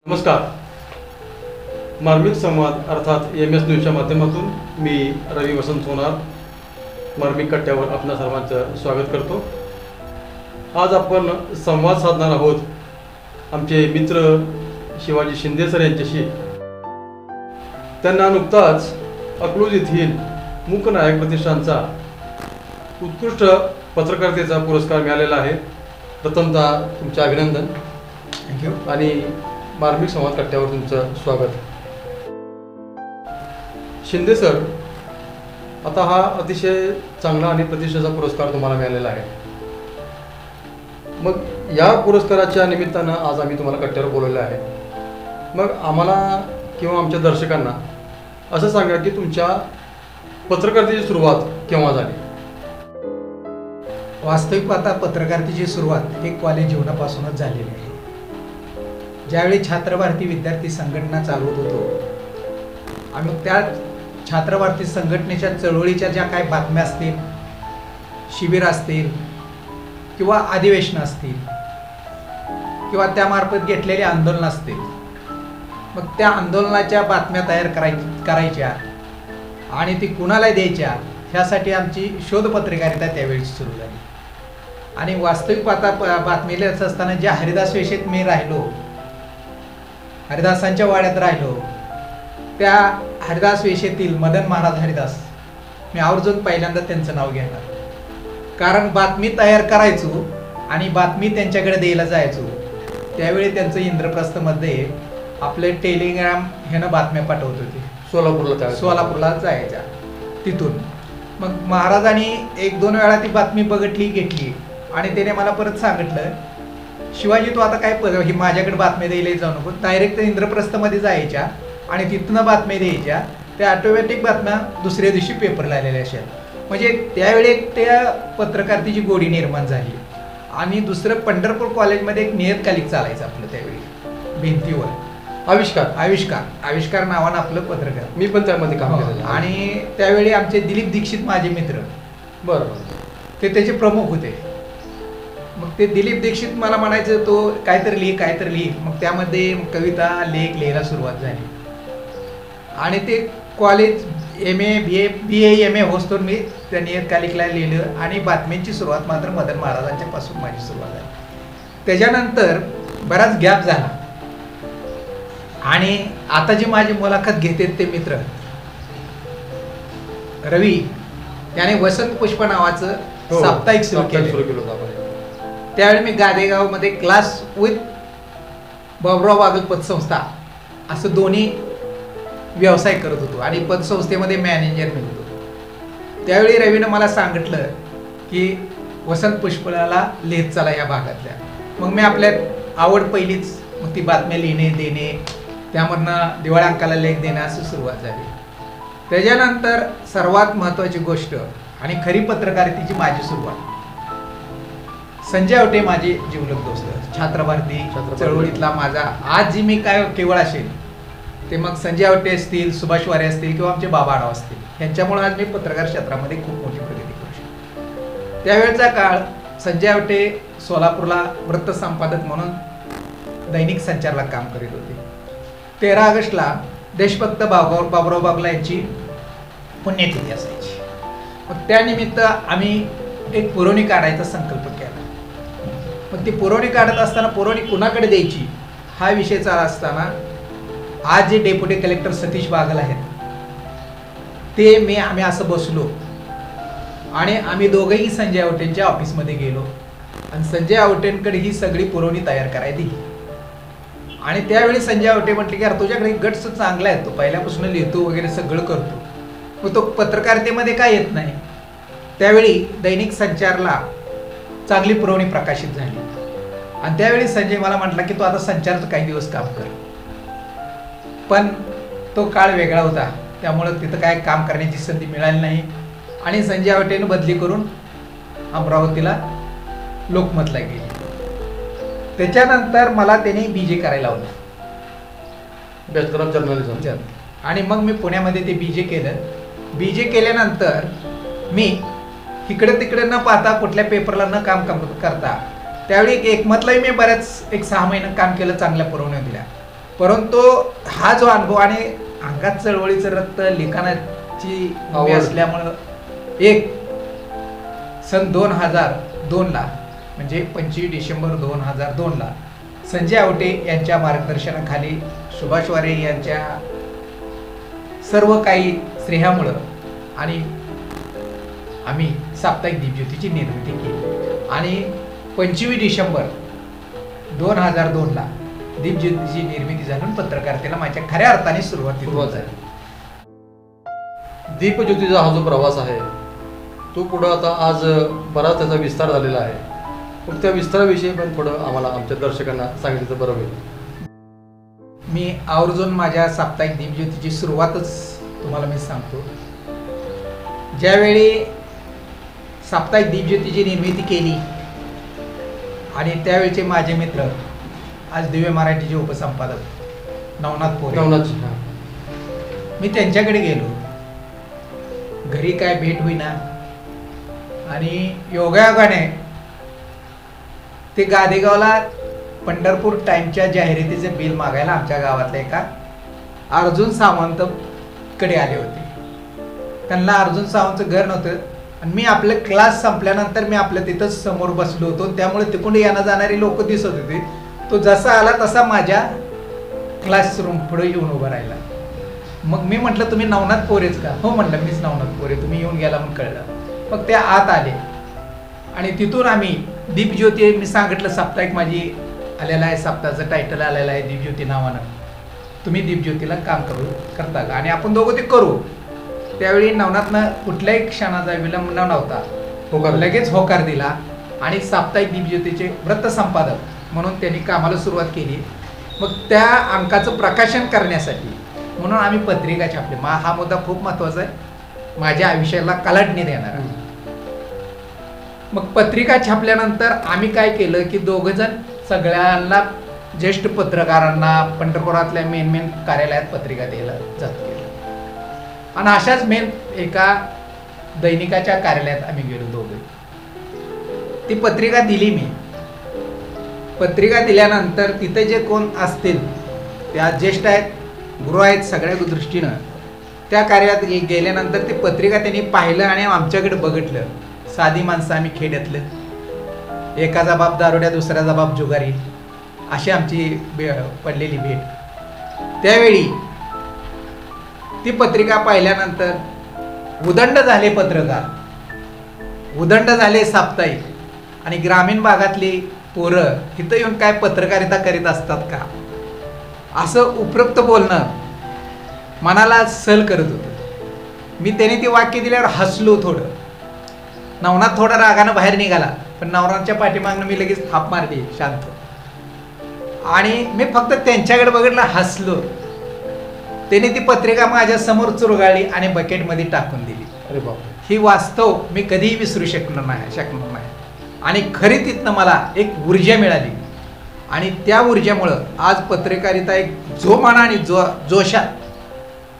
नमस्कार. मार्मिक संवाद अर्थात MS न्यूजच्या माध्यमातून मी रवी वसंत सोनार मार्मिक कट्ट्यावर आपणा सर्वांचं स्वागत करतो. आज आपण संवाद साधणार आहोत आमचे मित्र शिवाजी शिंदे सर यांच्याशी. त्यांना नुकताच अकलूज येथील मूकनायक प्रतिष्ठानचा उत्कृष्ट पत्रकारितेचा पुरस्कार मिळालेला आहे. प्रथमतः तुमचे अभिनंदन. थँक्यू. आणि मार्मिक संवाद कट्ट्यावर तुमचं स्वागत. शिंदे सर, आता हा अतिशय चांगला आणि प्रतिष्ठेचा पुरस्कार तुम्हाला मिळालेला आहे. मग या पुरस्काराच्या निमित्तानं आज आम्ही तुम्हाला कट्ट्यावर बोलवलं आहे. मग आम्हाला किंवा आमच्या दर्शकांना असं सांगा की तुमच्या पत्रकारितेची सुरुवात केव्हा झाली? वास्तविक पाहता पत्रकारितेची सुरुवात ही कॉलेज जीवनापासूनच झालेली आहे. ज्यावेळी छात्र भारती विद्यार्थी संघटना चालवत होतो आणि त्या छात्र भारती संघटनेच्या चळवळीच्या ज्या काही बातम्या असतील, शिबिर असतील किंवा अधिवेशन असतील किंवा त्यामार्फत घेतलेली आंदोलन असतील, मग त्या आंदोलनाच्या बातम्या तयार करायच्या आणि ती कुणाला द्यायच्या ह्यासाठी आमची शोध पत्रकारिता त्यावेळी सुरू झाली. आणि वास्तविक पाहता बातमी लिहित असताना ज्या हरिदास वेशेत मी राहिलो, हरिदासांच्या वाड्यात राहिलो, त्या हरिदास वेशेतील मदन महाराज हरिदास मी आवर्जून पहिल्यांदा त्यांचं नाव घेणार. कारण बातमी तयार करायचो आणि बातमी त्यांच्याकडे द्यायला जायचो त्यावेळी त्यांचं इंद्रप्रस्थमध्ये आपले टेलिग्राम ह्यानं बातम्या पाठवत होते. सोलापूरला जायच्या. तिथून मग महाराजांनी 1-2 वेळा ती बातमी बघितली, घेतली आणि त्याने मला परत सांगितलं, शिवाजी तू आता काय ही माझ्याकडे बातम्या द्यायला जाऊ नको, डायरेक्ट इंद्रप्रस्थमध्ये जायच्या आणि तिथनं बातम्या द्यायच्या, त्या ऑटोमॅटिक बातम्या दुसऱ्या दिवशी पेपरला आलेल्या असेल. म्हणजे त्यावेळी त्या पत्रकारितेची गोडी निर्माण झाली. आणि दुसरं पंढरपूर कॉलेजमध्ये एक नियतकालिक चालायचं आपलं त्यावेळी भिंतीवर, आविष्कार नावानं आपलं पत्रकार. मी पण त्यामध्ये काम केलं. आणि त्यावेळी आमचे दिलीप दीक्षित माझे मित्र, बरोबर, ते त्याचे प्रमुख होते. मग ते दिलीप दीक्षित मला म्हणायचं तो काहीतरी लिह. मग त्यामध्ये कविता लेख लिहायला सुरुवात झाली. आणि ते कॉलेज MA BA MA होस्तोर मी त्या नियतकालिकला लिहिलं. आणि बातम्यांची सुरुवात मात्र मदन महाराजांच्या पासून माझी सुरुवात झाली. त्याच्यानंतर बराच गॅप झाला. आणि आता जे माझी मुलाखत घेतात ते मित्र रवी याने वसंत पुष्प नावाचं साप्ताहिक सुरू केलं. त्यावेळी मी गादेगावमध्ये क्लास विथ बाबुराव बागल पतसंस्था असं दोन्ही व्यवसाय करत होतो आणि पतसंस्थेमध्ये मॅनेजर मी होतो. त्यावेळी रवीनं मला सांगितलं की वसंत पुष्पला लिहित चला या भागातल्या. मग मी आपल्या आवड पहिलीच, मग ती बातम्या लिहिणे देणे, त्यामधनं दिवाळी लेख देणे असं सुरुवात झाली. त्याच्यानंतर सर्वात महत्त्वाची गोष्ट आणि खरी पत्रकारितेची माझी सुरुवात, संजय आवटे माझे जिवलग दोस्त, छात्र भारती चळवळीतला माझा आज जी मी काय केवळ असेल ते मग संजय आवटे असतील, सुभाष वारे असतील किंवा आमचे बाबा आढाव असतील, ह्यांच्यामुळे आज मी पत्रकार क्षेत्रामध्ये खूप मोठी प्रगती करू शकतो. त्यावेळचा काळ संजय आवटे सोलापूरला वृत्त संपादक म्हणून दैनिक संचारला काम करीत होते. 13 ऑगस्टला देशभक्त बाबुराव बागला यांची पुण्यतिथी असायची. मग त्यानिमित्त आम्ही एक पुरवणी काढायचा संकल्प केला. मग ती पुरवणी काढत असताना पुरवणी कुणाकडे द्यायची हा विषय चालू असताना आज जे डेप्युटी कलेक्टर सतीश बागल आहेत ते आम्ही असं बसलो आणि आम्ही दोघंही संजय आवटेंच्या ऑफिसमध्ये गेलो आणि संजय आवटेंकडे ही सगळी पुरवणी तयार करायला दिली. आणि त्यावेळी संजय आवटे म्हटले की अरे तुझ्याकडे गट्स चांगला आहे, तो पहिल्यापासून लिहितो वगैरे सगळं करतो, मग तो पत्रकारितेमध्ये काय येत नाही. त्यावेळी दैनिक संचारला चांगली पुरवणी प्रकाशित झाली आणि त्यावेळी संजय मला म्हटला की तू आता संचारचं काही दिवस काम कर. पण तो काळ वेगळा होता, त्यामुळं तिथं काय काम करण्याची संधी मिळाली नाही आणि संजय आवटेनं बदली करून अमरावतीला लोकमतला गेली. त्याच्यानंतर मला त्याने BJ करायला लावलं, बॅचलर ऑफ जर्नलिझम. आणि मग मी पुण्यामध्ये ते BJ केलं. BJ केल्यानंतर मी इकडे तिकडे न पाहता कुठल्या पेपरला न काम करता त्यावेळी एकमतलाही मी बऱ्याच 1-6 महिने काम केलं, चांगल्या पुरवण्या दिल्या. परंतु हा जो अनुभव आणि अंगात चळवळीचं रक्त लिखाणाची आवड असल्यामुळं एक सन 2002ला म्हणजे 25 डिसेंबर 2002ला संजय आवटे यांच्या मार्गदर्शनाखाली सुभाष वारे यांच्या सर्व काही स्नेहामुळं आणि आम्ही साप्ताहिक दीपज्योतीची निर्मिती केली आणि 25 डिसेंबर 2002ला दीपज्योतीची निर्मिती झाली. पत्रकारितेला माझ्या खऱ्या अर्थाने सुरुवात झाली. दीपज्योतीचा हा जो प्रवास आहे तो पुढं आता आज बराच त्याचा विस्तार झालेला आहे. मग त्या विस्ताराविषयी पण थोडं आम्हाला आमच्या दर्शकांना सांगितलं तर बरं होईल. मी आवर्जून माझ्या साप्ताहिक दीपज्योतीची सुरुवातच तुम्हाला मी सांगतो. ज्यावेळी साप्ताहिक दीपज्योतीची निर्मिती केली आणि त्यावेळचे माझे मित्र आज दिव्य मराठीचे उपसंपादक नवनाथ पोरे, मी त्यांच्याकडे गेलो. घरी काय भेट होईना आणि योगायोगाने ते गादेगावला पंढरपूर टाइमच्या जाहिरातीचे बिल मागायला आमच्या गावातल्या एका अर्जुन सावंत कडे आले होते. त्यांना अर्जुन सावंतचं घर नव्हतं आणि मी आपले क्लास संपल्यानंतर मी आपल्या तिथंच समोर बसलो होतो. त्यामुळे तिकडे येणं जाणारी लोक दिसत होते. तो जसा आला तसा माझ्या क्लासरूम पुढे येऊन उभा राहिला. मग मी म्हटलं तुम्ही नवनाथ पोरेच का? हो म्हटलं मीच नवनाथ पोरे, तुम्ही येऊन गेला म्हणून कळलं. मग ते आत आले आणि तिथून आम्ही दीपज्योती, मी सांगितलं साप्ताहिक माझी आलेला आहे, साप्ताहाचं टायटल आलेलं आहे दीपज्योती नावानं, तुम्ही दीपज्योतीला काम करता का आणि आपण दोघं ते करू. त्यावेळी नवनाथनं कुठल्याही क्षणाचा विलंब न नव्हता लगेच होकार दिला आणि साप्ताहिक दीपज्योतीचे वृत्त संपादक म्हणून त्यांनी कामाला सुरुवात केली. मग त्या अंकाचं प्रकाशन करण्यासाठी म्हणून आम्ही पत्रिका छापली. हा मुद्दा खूप महत्त्वाचा आहे, माझ्या आयुष्याला कलाटणी देणार. मग पत्रिका छापल्यानंतर आम्ही काय केलं की दोघंजण सगळ्यांना ज्येष्ठ पत्रकारांना पंढरपुरातल्या मेन कार्यालयात पत्रिका द्यायला जात गेलो आणि अशाच मेन एका दैनिकाच्या कार्यालयात आम्ही गेलो दोघे. ती पत्रिका दिली मी. पत्रिका दिल्यानंतर तिथे जे कोण असतील त्या ज्येष्ठ आहेत, गुरु आहेत सगळ्या दृष्टीनं, त्या कार्यात गेल्यानंतर ती पत्रिका त्यांनी पाहिलं आणि आमच्याकडे बघितलं. साधी माणसं आम्ही खेड्यातलं, एकाचा बाप दारुड्या दुसऱ्याचा बाप जुगारी, अशी आमची पडलेली भेट. त्यावेळी ती पत्रिका पाहिल्यानंतर उदंड झाले पत्रकार, उदंड झाले साप्ताहिक आणि ग्रामीण भागातली पोरं इथं येऊन काय पत्रकारिता करीत असतात का, असं उपरोक्त बोलणं मनाला सल करत होतं. मी त्याने ती वाक्य दिल्यावर हसलो थोडं. नवनाथ थोडा रागानं बाहेर निघाला, पण नवनाथच्या पाठीमागनं मी लगेच थाप मारली शांत आणि मी फक्त त्यांच्याकडे बघितलं, हसलो. त्याने ती पत्रिका माझ्या समोर चुरगाळली आणि बकेटमध्ये टाकून दिली. अरे बाप, ही वास्तव मी कधीही विसरू शकणार नाही. आणि खरी तिथनं मला एक ऊर्जा मिळाली आणि त्या ऊर्जेमुळं आज पत्रकारिता एक जोमाना आणि जोशात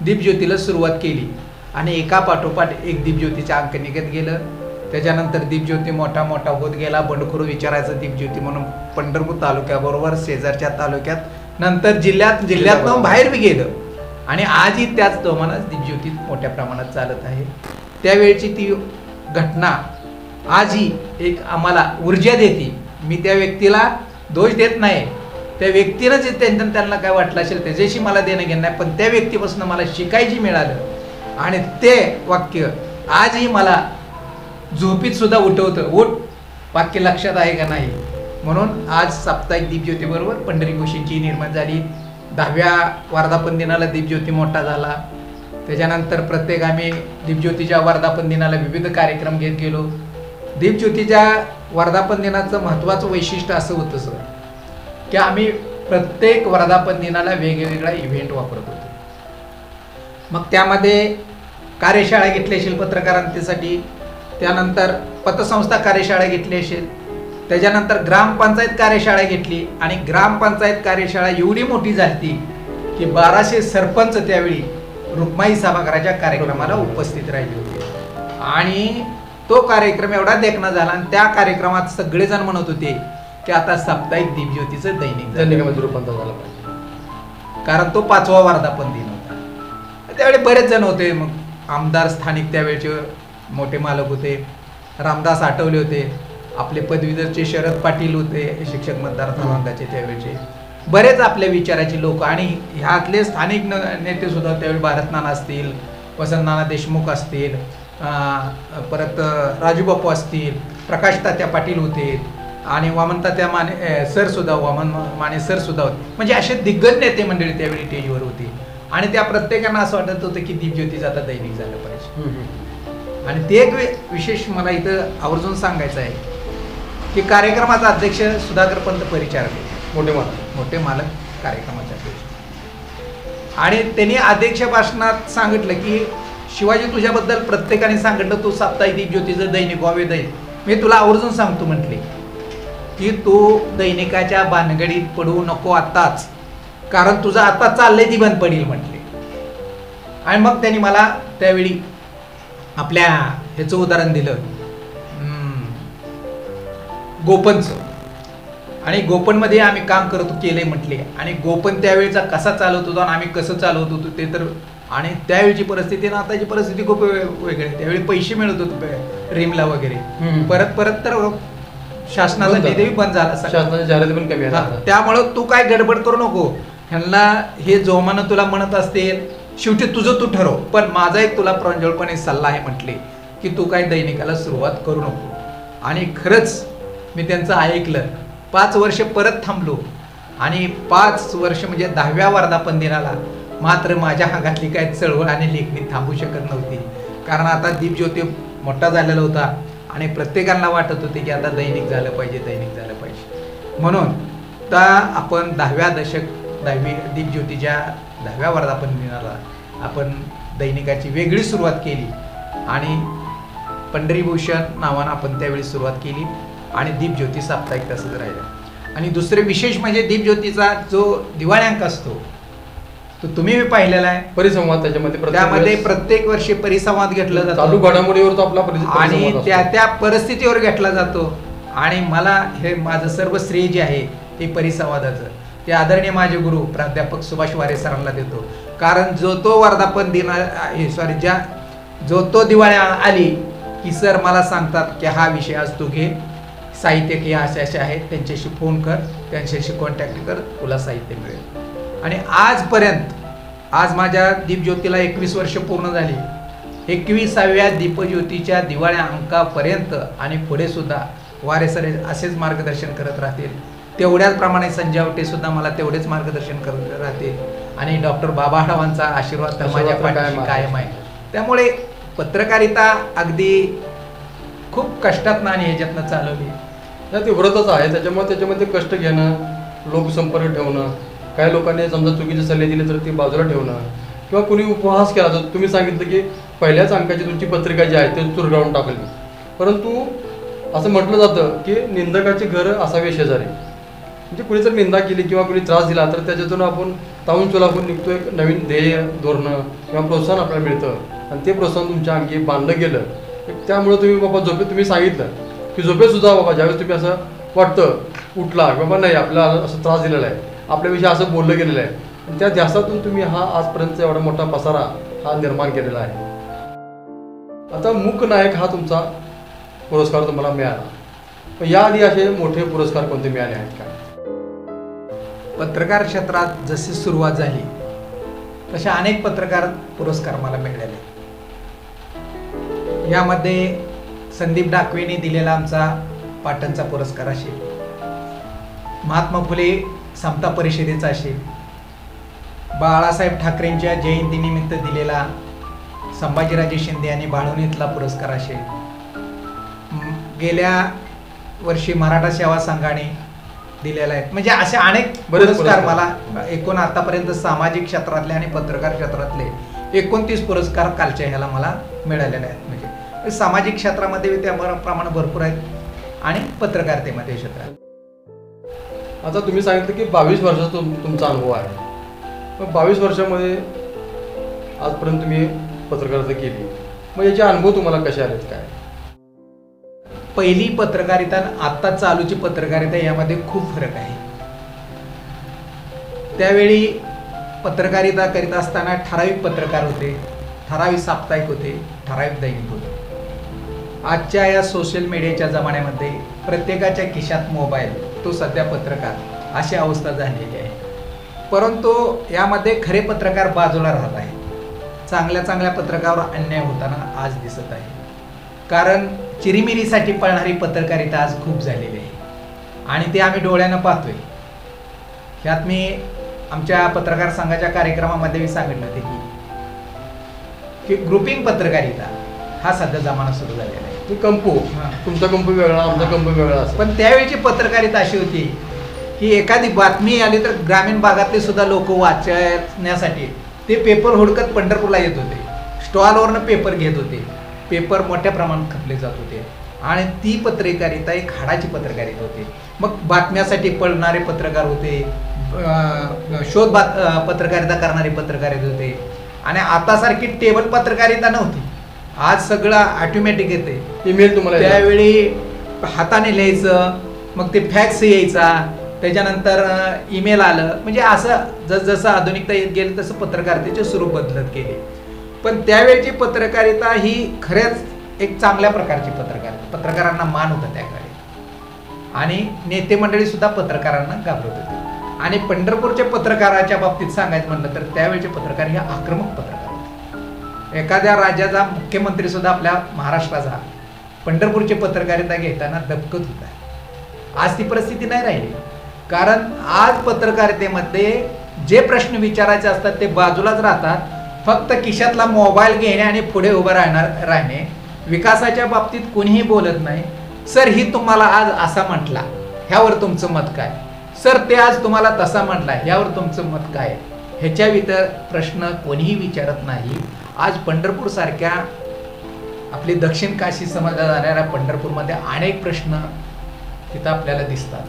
दीपज्योतीला सुरुवात केली आणि एका पाठोपाठ एक दीपज्योतीचं अंक निघत गेलं. त्याच्यानंतर दीपज्योती मोठा होत गेला. बंडखोर विचारायचं दीपज्योती म्हणून पंढरपूर तालुक्याबरोबर शेजारच्या तालुक्यात, नंतर जिल्ह्यातनं बाहेर बी गेलं आणि आजही त्याच जोमानात दीपज्योती मोठ्या प्रमाणात चालत आहे. त्यावेळची ती घटना आजही एक आम्हाला ऊर्जा देते. मी त्या व्यक्तीला दोष देत नाही, त्या व्यक्तीनं जे त्यांना काय वाटलं असेल त्याच्याशी मला देणं घेणं नाही, पण त्या व्यक्तीपासून मला शिकायची मिळालं आणि ते वाक्य आजही मला झोपीत सुद्धा उठवतं. उठ, वाक्य लक्षात आहे का नाही. म्हणून आज साप्ताहिक दीपज्योती बरोबर पंढरी घोषींची निर्माण झाली. 10व्या वर्धापन दिनाला दीपज्योती मोठा झाला. त्याच्यानंतर प्रत्येक आम्ही दीपज्योतीच्या वर्धापन दिनाला विविध कार्यक्रम घेत गेलो. दीपज्योतीच्या वर्धापन दिनाचं महत्त्वाचं वैशिष्ट्य असं होतं सर की आम्ही प्रत्येक वर्धापन दिनाला वेगवेगळा इव्हेंट वापरत होतो. मग त्यामध्ये कार्यशाळा घेतली असेल पत्रकारांसाठी, त्यानंतर पतसंस्था कार्यशाळा घेतली असेल, त्याच्यानंतर ग्रामपंचायत कार्यशाळा घेतली आणि ग्रामपंचायत कार्यशाळा एवढी मोठी झाली की 1200 सरपंच त्यावेळी रुक्माई सभागृहाच्या कार्यक्रमाला उपस्थित राहिले होते आणि तो कार्यक्रम एवढा देखणा झाला आणि त्या कार्यक्रमात सगळेजण म्हणत होते की आता साप्ताहिक दीपज्योतीचं दैनिकामध्ये रूपांतर झालं पाहिजे. कारण तो 5वा वर्धापन दिन होता. त्यावेळी बरेच जण होते. मग आमदार स्थानिक त्यावेळेचे मोठे मालक होते, रामदास आठवले होते, आपले पदवीधरचे शरद पाटील होते, शिक्षक मतदारसंघाचे त्यावेळेचे, बरेच आपल्या विचाराचे लोक, आणि ह्यातले स्थानिक नेते सुद्धा त्यावेळी भारत नाना असतील, वसंत नाना देशमुख असतील, परत राजूबापू असतील, प्रकाश तात्या पाटील होते, आणि वामन तात्या माने सर सुद्धा, वामन माने सर सुद्धा होते. म्हणजे असे दिग्गज नेते मंडळी त्यावेळी स्टेजवर होती. आणि त्या प्रत्येकांना असं वाटत होतं की दीपज्योतीचं आता दैनिक झालं पाहिजे. आणि ते एक विशेष मला इथं आवर्जून सांगायचं आहे की कार्यक्रमाचा अध्यक्ष सुधाकर पंत परिचारक, मोठे मालक कार्यक्रमाचे अध्यक्ष, आणि त्यांनी अध्यक्ष भाषणात सांगितलं की शिवाजी, तुझ्याबद्दल प्रत्येकाने सांगितलं तू साप्ताहिक दीपज्योतीचं दैनिक व्हावे दैनिक. मी तुला आवर्जून सांगतो म्हटले की तू दैनिकाच्या भानगडीत पडू नको आत्ताच, कारण तुझं आता चाललंय ती बंद पडेल म्हटले. आणि मग त्यांनी मला त्यावेळी आपल्या ह्याचं उदाहरण दिलं, गोपनचं. आणि गोपनमध्ये आम्ही काम केलंय म्हटले, आणि गोपन त्यावेळेचा कसा चालवत होतो आणि आम्ही कसं चालवत होतो ते तर, आणि त्यावेळीची परिस्थिती आणि आताची परिस्थिती खूप वेगळी. त्यावेळी पैसे मिळत होते रिमला वगैरे, परत तर शासनाचा निधी बंद झाला, शासनाची जाहिरात पण कमी आहे. त्यामुळं तू काय गडबड करू नको. ह्यांना हे जोमानं तुला म्हणत असतील, शेवटी तुझं तू ठरव, पण माझा एक तुला प्रांजळपणे सल्ला आहे म्हटले की तू काय दैनिकाला सुरुवात करू नको. आणि खरंच मी त्यांचं ऐकलं. 5 वर्ष परत थांबलो, आणि 5 वर्ष म्हणजे 10व्या वर्धापन दिनाला मात्र माझ्या अंगातली काय चळवळ आणि लेखणी थांबू शकत नव्हती. कारण आता दीपज्योती मोठा झालेला होता, आणि प्रत्येकाला वाटत होते की आता दैनिक झालं पाहिजे, दैनिक झालं पाहिजे. म्हणून तर आपण 10व्या दीपज्योतीच्या 10व्या वर्धापन दिनाला आपण दैनिकाची वेगळी सुरुवात केली, आणि पंढरीभूषण नावानं आपण त्यावेळी सुरुवात केली, आणि दीपज्योती साप्ताहिक तसंच राहिलं. आणि दुसरे विशेष म्हणजे दीपज्योतीचा जो दिवाळी अंक असतो तो तुम्ही पाहिलेला आहे, परिसंवाद. त्यामध्ये प्रत्येक वर्षी परिसंवाद घेतला जातो, चालू घडामोडीवर तो आपला आणि त्या परिस्थितीवर घेतला जातो. आणि मला हे माझं सर्व श्रेय जे आहे ते परिसंवादाचं ते आदरणीय माझे गुरु प्राध्यापक सुभाष वारे सरांना देतो. कारण जो तो वर्धापन दिन जो तो दिवाळी आली की सर मला सांगतात की हा विषय आज तू घे, साहित्य हे असे आहेत, त्यांच्याशी फोन कर, त्यांच्याशी कॉन्टॅक्ट कर, तुला साहित्य मिळेल. आणि आजपर्यंत आज माझ्या दीपज्योतीला 21 वर्ष पूर्ण झाली. 21व्या दीपज्योतीच्या दिवाळी अंकापर्यंत आणि पुढे सुद्धा वारे सर असेच मार्गदर्शन करत राहतील. तेवढ्याच प्रमाणे संजय आवटे सुद्धा मला तेवढेच मार्गदर्शन करत राहतील, आणि डॉक्टर बाबा आढावांचा आशीर्वाद तर माझ्या पाठीशी कायम आहे. त्यामुळे पत्रकारिता अगदी खूप कष्टातनं आणि ह्याच्यातनं चालवली. ते व्रतच आहे, त्याच्यामध्ये कष्ट घेणं, लोकसंपर्क ठेवणं, काही लोकांनी समजा चुकीचे सल्ले दिले तर ते बाजूला ठेवणं, किंवा कुणी उपहास केला तर तुम्ही सांगितलं की पहिल्याच अंकाची तुमची पत्रिका जी आहे ते चुरगाळून टाकली. परंतु असं म्हटलं जातं की निंदकाचे घर असावे शेजारी. म्हणजे कुणी जर निंदा केली किंवा कुणी त्रास दिला तर त्याच्यातून आपण तावून चुलापून निघतो, एक नवीन ध्येय धोरणं किंवा प्रोत्साहन आपल्याला मिळतं, आणि ते प्रोत्साहन तुमच्या अंगी बांधलं गेलं. त्यामुळे तुम्ही बाबा झोपेत तुम्ही सांगितलं की झोपेत सुद्धा बाबा ज्यावेळेस तुम्ही असं वाटतं उठला बाबा नाही आपल्याला असं त्रास दिलेला आहे, आपल्याविषयी असं बोललं गेलेलं आहे, आणि त्या ध्यासातून तुम्ही हा आजपर्यंत एवढा मोठा पसारा हा निर्माण केलेला आहे. आता मूक नायक हा तुमचा पुरस्कार तुम्हाला मिळाला, पण याआधी असे मोठे पुरस्कार कोणते मिळाले आहेत का? पत्रकार क्षेत्रात जशी सुरुवात झाली तसे अनेक पत्रकार पुरस्कार मला मिळाले. यामध्ये संदीप डाकवेंनी दिलेला आमचा पाटणचा पुरस्कार असेल, महात्मा फुले समता परिषदेचा असेल, बाळासाहेब ठाकरेंच्या जयंतीनिमित्त दिलेला संभाजीराजे शिंदे आणि बाळवणीतला पुरस्कार असेल, गेल्या वर्षी मराठा सेवा संघाने दिलेला आहे. म्हणजे असे अनेक पुरस्कार मला एकूण आतापर्यंत सामाजिक क्षेत्रातले आणि पत्रकार क्षेत्रातले 29 पुरस्कार कालच्या ह्याला मला मिळालेले आहेत. म्हणजे सामाजिक क्षेत्रामध्ये त्या प्रमाण भरपूर आहेत, आणि पत्रकारितेमध्ये क्षेत्रात. आता तुम्ही सांगितलं की 22 वर्षाचा तुमचा अनुभव आहे, मग 22 वर्षामध्ये आजपर्यंत तुम्ही पत्रकारिता केली, मग याचे अनुभव तुम्हाला कसे आलेत काय? पहिली पत्रकारिता आता चालूची पत्रकारिता यामध्ये खूप फरक आहे. त्यावेळी पत्रकारिता करीत असताना ठराविक पत्रकार होते, ठराविक साप्ताहिक होते, ठराविक दैनिक होते. आजच्या या सोशल मीडियाच्या जमान्यामध्ये प्रत्येकाच्या खिशात मोबाईल, तो सध्या पत्रकार, अशी अवस्था झालेली आहे. परंतु यामध्ये खरे पत्रकार बाजूला राहत आहेत. चांगल्या चांगल्या पत्रकारावर अन्याय होताना आज दिसत आहे. कारण चिरीमिरीसाठी पळणारी पत्रकारिता आज खूप झालेली आहे आणि ते आम्ही डोळ्यानं पाहतोय. ह्यात मी आमच्या पत्रकार संघाच्या कार्यक्रमामध्ये मी सांगितलं होते की ग्रुपिंग पत्रकारिता हा सध्या जमाना सुरू झालेला आहे. कंपू, तुमचा कंपू वेगळा, आमचा कंपू वेगळा. पण त्यावेळीची पत्रकारिता अशी होती की एखादी बातमी आली तर ग्रामीण भागातले सुद्धा लोक वाचण्यासाठी ते पेपर हुडकत पंढरपूरला येत होते. स्टॉलवरनं पेपर घेत होते. पेपर मोठ्या प्रमाणात खपले जात होते आणि ती पत्रकारिता एक हाडाची पत्रकारिता होती. मग बातम्यासाठी पळणारे पत्रकार होते, पत्रकारिता करणारे पत्रकारिता होते. आणि आता सारखी टेबल पत्रकारिता नव्हती. आज सगळं ऑटोमॅटिक येते. ईमेल तुम्हाला, त्यावेळी हाताने लिहायचं, मग ते फॅक्स यायचा, त्याच्यानंतर ईमेल आलं. म्हणजे असं जसं आधुनिकता येत गेली तसं पत्रकारितेचे स्वरूप बदलत गेले. पण त्यावेळची पत्रकारिता ही खरंच एक चांगल्या प्रकारची पत्रकारिता. पत्रकारांना मान होता त्या काळी आणि नेते मंडळी सुद्धा पत्रकारांना घाबरत होते. आणि पंढरपूरच्या पत्रकाराच्या बाबतीत सांगायचं म्हटलं तर त्यावेळचे पत्रकार हे आक्रमक पत्रकार होते. एखाद्या राज्याचा मुख्यमंत्री सुद्धा आपल्या महाराष्ट्राचा पंढरपूरची पत्रकारिता घेताना दबकत होता. आज ती परिस्थिती नाही राहिली. कारण आज पत्रकारितेमध्ये जे प्रश्न विचारायचे असतात ते बाजूलाच राहतात. फक्त खिशातला मोबाईल घेणे आणि पुढे उभं राहणे. विकासाच्या बाबतीत कोणीही बोलत नाही. सर ही तुम्हाला आज असा म्हटला, ह्यावर तुमचं मत काय? सर ते आज तुम्हाला तसा म्हटला, ह्यावर तुमचं मत काय? ह्याच्या इतर प्रश्न कोणीही विचारत नाही. आज पंढरपूर सारख्या आपली दक्षिण काशी समजल्या जाणाऱ्या पंढरपूरमध्ये अनेक प्रश्न तिथं आपल्याला दिसतात.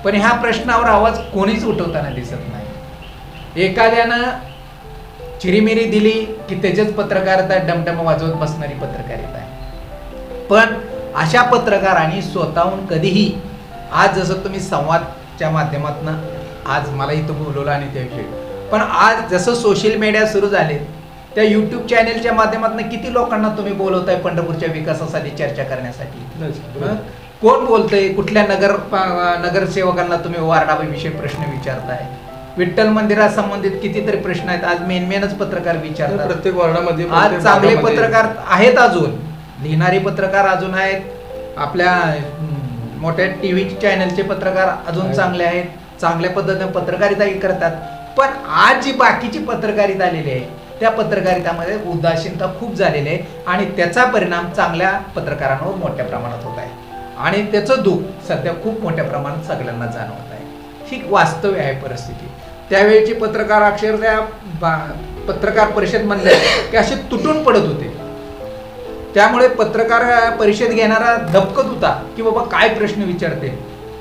पण ह्या प्रश्नावर आवाज कोणीच उठवताना दिसत नाही. एखाद्यानं चिरीमिरी दिली की त्याचेच पत्रकारिता डमडम वाजवत बसणारी पत्रकारिता आहे. पण अशा पत्रकारांनी स्वतःहून कधीही, आज जसं तुम्ही संवादच्या माध्यमातून आज मला इथं बोलवलं आणि त्याविषयी, पण आज जसं सोशल मीडिया सुरू झाले त्या यूट्यूब चॅनेलच्या माध्यमातून किती लोकांना तुम्ही बोलवताय पंढरपूरच्या विकासासाठी चर्चा करण्यासाठी? कोण बोलतंय? कुठल्या नगरसेवकांना तुम्ही वार्डाविषयी प्रश्न विचारताय? विठ्ठल मंदिरासंबंधित कितीतरी प्रश्न आहेत. आज मेनच पत्रकार विचारतात. प्रत्येक वार्डामध्ये आज चांगले पत्रकार आहेत, अजून लिहिणारे पत्रकार अजून आहेत. आपल्या मोठ्या टीव्ही चॅनलचे पत्रकार अजून चांगले आहेत, चांगल्या पद्धतीने पत्रकारिताही करतात. पण आज जी बाकीची पत्रकारिता आलेली आहे त्या पत्रकारितामध्ये उदासीनता खूप झालेली आहे आणि त्याचा परिणाम चांगल्या पत्रकारांवर मोठ्या प्रमाणात होत आहे आणि त्याचं दुःख सध्या खूप मोठ्या प्रमाणात सगळ्यांना जाणवत आहे. ही वास्तव आहे परिस्थिती. त्यावेळेची पत्रकार अक्षरशः पत्रकार परिषद म्हणले की असे तुटून पडत होते. त्यामुळे पत्रकार परिषद घेणारा दबकत होता की बाबा काय प्रश्न विचारते,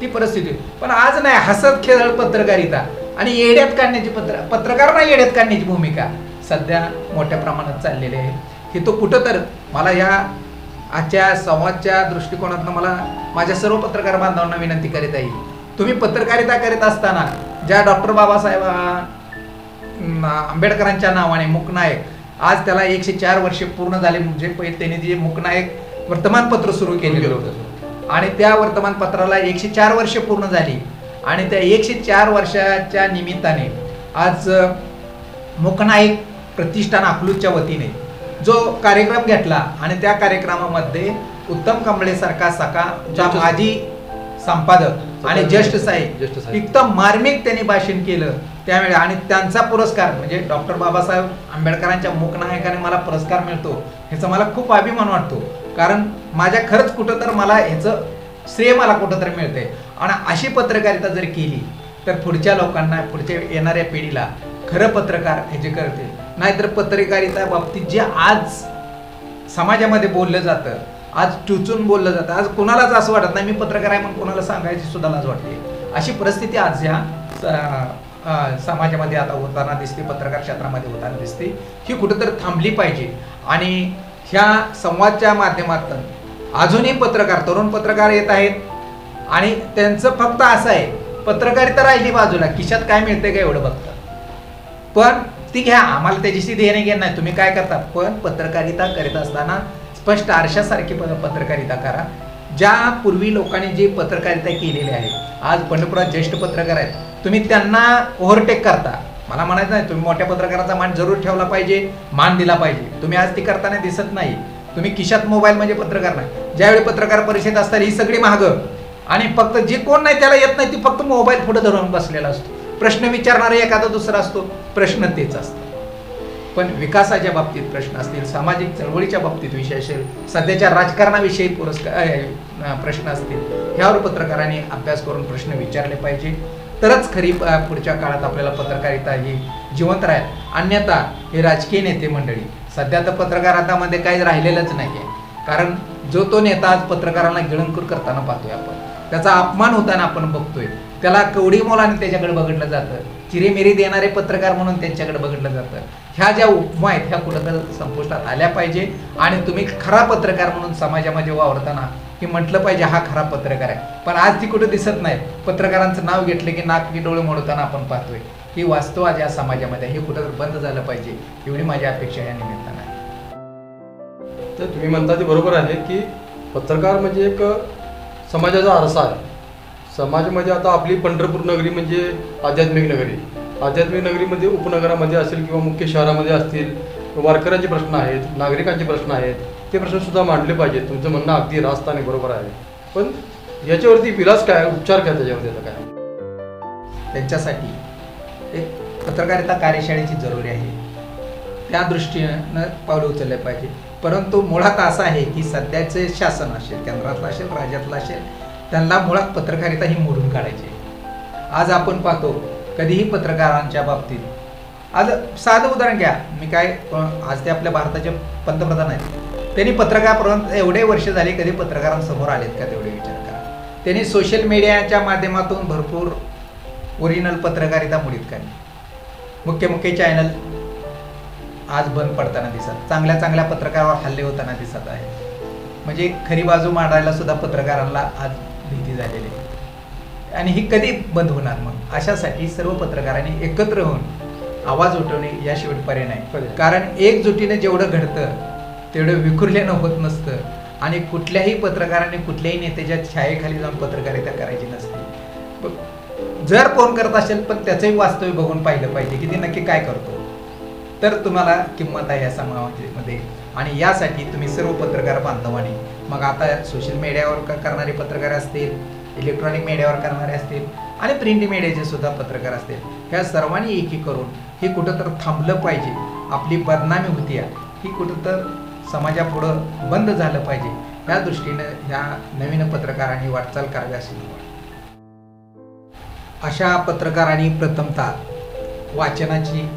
ती परिस्थिती. पण आज नाही, हसत खेळत पत्रकारिता आणि येड्यात काढण्याची पत्रकारांना येड्यात काढण्याची भूमिका सध्या मोठ्या प्रमाणात चाललेली आहे. हे तो कुठं तर मला या आजच्या संवादच्या दृष्टिकोनातून मला माझ्या सर्व पत्रकार बांधवांना विनंती करीत आहे, तुम्ही पत्रकारिता करीत असताना ज्या डॉक्टर बाबासाहेब आंबेडकरांच्या नावाने मूकनायक, आज त्याला 104 वर्षे पूर्ण झाले. म्हणजे पहिले त्यांनी जे मूकनायक वर्तमानपत्र सुरू केलेलं होतं आणि त्या वर्तमानपत्राला 104 वर्ष पूर्ण झाली आणि त्या 104 वर्षाच्या निमित्ताने आज मूकनायक प्रतिष्ठान अकलूजच्या वतीने जो कार्यक्रम घेतला आणि त्या कार्यक्रमामध्ये उत्तम कांबळे सारखा सकाळच्या माजी संपादक आणि ज्येष्ठ साहेब एकदम मार्मिक त्यांनी भाषण केलं त्यावेळी आणि त्यांचा पुरस्कार म्हणजे डॉक्टर बाबासाहेब आंबेडकरांच्या मूकनायकाने मला पुरस्कार मिळतो ह्याचा मला खूप अभिमान वाटतो. कारण माझ्या खरंच कुठं तर मला ह्याचं श्रेय मला कुठं तरी मिळते. आणि अशी पत्रकारिता जर केली तर पुढच्या लोकांना, पुढच्या येणाऱ्या पिढीला खरं पत्रकार ह्याचे करते. नाहीतर पत्रकारिता बाबतीत जे आज समाजामध्ये बोललं जातं, आज टुचून बोललं जातं, आज कोणालाच असं वाटत नाही मी पत्रकार आहे म्हणून कोणाला सांगायची सुद्धा लाज वाटते. अशी परिस्थिती आज या समाजामध्ये आता होताना दिसते, पत्रकार क्षेत्रामध्ये होताना दिसते. ही कुठेतरी थांबली पाहिजे. आणि ह्या संवादच्या माध्यमातून अजूनही पत्रकार, तरुण पत्रकार येत आहेत आणि त्यांचं फक्त असं आहे, पत्रकारिता राहिली बाजूला, खिशात काय मिळते का एवढं बघतात. पण ती घ्या, आम्हाला त्याच्याशी देणे घेणं नाही, तुम्ही काय करता, पण पत्रकारिता करीत असताना स्पष्ट आरशासारखी पत्रकारिता करा. ज्या पूर्वी लोकांनी जी पत्रकारिता केलेली आहे, आज पंढरपुरात ज्येष्ठ पत्रकार आहेत, तुम्ही त्यांना ओव्हरटेक करता. मला म्हणायचं नाही, तुम्ही मोठ्या पत्रकाराचा मान जरूर ठेवला पाहिजे, मान दिला पाहिजे. तुम्ही आज ती करताना दिसत नाही. तुम्ही खिशात मोबाईल म्हणजे पत्रकार नाही. ज्यावेळी पत्रकार परिषद असतात ही सगळी महागं, आणि फक्त जे कोण नाही त्याला येत नाही ती फक्त मोबाईल पुढे धरून बसलेला असतो. प्रश्न विचारणारा एखादा दुसरा असतो, प्रश्न तेच असतात. पण विकासाच्या बाबतीत प्रश्न असतील, सामाजिक चळवळीच्या बाबतीत विषय असेल, सध्याच्या राजकारणाविषयी प्रश्न असतील, ह्यावर पत्रकारांनी अभ्यास करून प्रश्न विचारले पाहिजे. तरच खरी पुढच्या काळात आपल्याला पत्रकारिता ही जिवंत राहील. अन्यथा हे राजकीय नेते मंडळी, सध्या तर पत्रकारितामध्ये काही राहिलेलंच नाही आहे. कारण जो तो नेता आज पत्रकारांना गिळंकृत करताना पाहतोय आपण, त्याचा अपमान होताना आपण बघतोय. त्याला कवडी मोलाने त्याच्याकडे बघितलं जातं, चिरीमिरी देणारे पत्रकार म्हणून त्यांच्याकडे बघितलं जातं. ह्या ज्या उपमा आहेत ह्या कुठं संपुष्टात आल्या पाहिजे. आणि तुम्ही खरा पत्रकार म्हणून समाजामध्ये वावरताना की म्हटलं पाहिजे हा खरा पत्रकार आहे. पण आज ती कुठं दिसत नाही. पत्रकारांचं नाव घेतलं की नाक की डोळे मोडताना आपण पाहतोय. ही वास्तव आज या समाजामध्ये हे कुठं बंद झालं पाहिजे, एवढी माझी अपेक्षा या निमित्तानं आहे. तर तुम्ही म्हणता ते बरोबर आहे की पत्रकार म्हणजे एक समाजाचा आरसा आहे. समाजामध्ये आता आपली पंढरपूर नगरी म्हणजे आध्यात्मिक नगरी. आध्यात्मिक नगरीमध्ये उपनगरामध्ये असेल किंवा मुख्य शहरामध्ये असतील, वारकऱ्यांचे प्रश्न आहेत, नागरिकांचे प्रश्न आहेत, ते प्रश्नसुद्धा मांडले पाहिजेत. तुमचं म्हणणं अगदी रास्त आणि बरोबर आहे. पण याच्यावरती विलास काय, उपचार काय, त्याच्यावरती आता काय? त्यांच्यासाठी एक पत्रकारिता कार्यशाळेची जरुरी आहे. त्या दृष्टीनं पावलं उचलले पाहिजे. परंतु मुळात असं आहे की सध्याचे शासन असेल, केंद्रातलं असेल, राज्यातलं असेल, त्यांना मुळात पत्रकारिता ही मोडून काढायची. आज आपण पाहतो कधीही पत्रकारांच्या बाबतीत, आज साधं उदाहरण घ्या, मी काय आज ते आपल्या भारताचे पंतप्रधान आहेत, त्यांनी पत्रकारापर्यंत एवढे वर्ष झाले कधी पत्रकारांसमोर आलेत का, तेवढे विचार करा. त्यांनी सोशल मीडियाच्या माध्यमातून भरपूर ओरिजिनल पत्रकारिता मोडीत काढली. मुख्य चॅनल आज बंद पडताना दिसत, चांगल्या पत्रकारावर हल्ले होताना दिसत आहे. म्हणजे खरी बाजू मांडायला सुद्धा पत्रकारांना आज भीती झालेली आहे. आणि ही कधी बंद होणार? मग अशासाठी सर्व पत्रकारांनी एकत्र होऊन आवाज उठवणे याशिवाय पर्याय नाही. कारण एकजुटीने जेवढं घडतं तेवढं विखुरल्यानं होत नसतं. आणि कुठल्याही पत्रकाराने कुठल्याही नेत्याच्या छायेखाली जाऊन पत्रकारिता करायची नसते. जर कोण करत असेल पण त्याचंही वास्तव्य बघून पाहिलं पाहिजे की ते नक्की काय करतो, तर तुम्हाला किंमत आहे या समाजामध्ये. आणि यासाठी तुम्ही सर्व पत्रकार बांधवांनी, मग आता सोशल मीडियावर करणारे पत्रकार असतील, इलेक्ट्रॉनिक मीडियावर करणारे असतील आणि प्रिंट मीडियाचे सुद्धा पत्रकार असतील, ह्या सर्वांनी एकी करून हे कुठं तर थांबलं पाहिजे. आपली बदनामी होती ही कुठं तर समाजापुढं बंद झालं पाहिजे. या दृष्टीनं ह्या नवीन पत्रकारांनी वाटचाल करावी अशी मला वाटतं. अशा पत्रकारांनी प्रथमतः वाचनाची